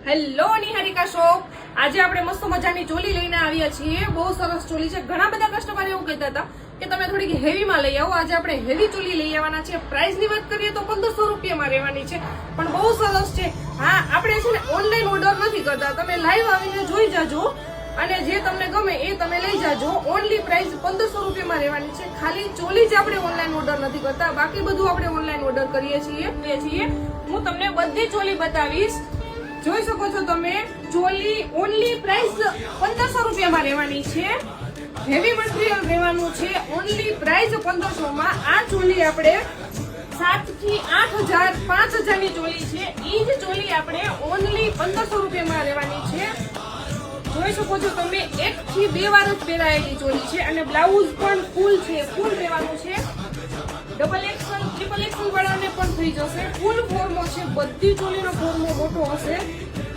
Hello Niharika shop. આજે આપણે મસ્ત મજાની ચોલી લઈને આવ્યા છીએ. બહુ સરસ ચોલી છે. ઘણા બધા કસ્ટમર એવું કહેતા હતા કે તમે થોડીક હેવીમાં લઈ આવો. આજે આપણે હેવી ચોલી લઈ આવવાના છે. પ્રાઇસની વાત કરીએ તો 1500 રૂપિયામાં રહેવાની છે, પણ બહુ સરસ છે. હા, આપણે છે ને ઓનલાઈન ઓર્ડર નથી કરતા. તમે લાઈવ આવીને જોઈ જાજો અને જે તમને ગમે એ તમે લઈ જાજો. ઓનલી પ્રાઇસ 1500 રૂપિયામાં રહેવાની છે. ખાલી ચોલી જ આપણે ઓનલાઈન ઓર્ડર નથી કરતા, બાકી બધું આપણે ઓનલાઈન ઓર્ડર કરીએ છીએ. હું તમને બધી ચોલી બતાવીશ. જોઈ શકો છો તમે, ચોલી ઓનલી પ્રાઇસ 1500 રૂપિયામાં રહેવાની છે. હેવી મટીરિયલ રહેવાનું છે. ઓનલી પ્રાઇસ 1500 માં આ ચોલી આપણે 7 થી 8000 5000 ની ચોલી છે. ઈ જ ચોલી આપણે ઓનલી 1500 રૂપિયામાં રહેવાની છે. જોઈ શકો છો તમે, 1 થી 2 વાર જ પહેરાયેલી ચોલી છે અને બ્લાઉઝ પણ ફૂલ છે. ફૂલ રહેવાનું છે. ડબલ એક્સલ, ટ્રિપલ એક્સલ વાળાને પણ થઈ જશે. ફૂલ ફોર્મો છે. બધી ચોલીનો ફોર્મો મોટો હશે.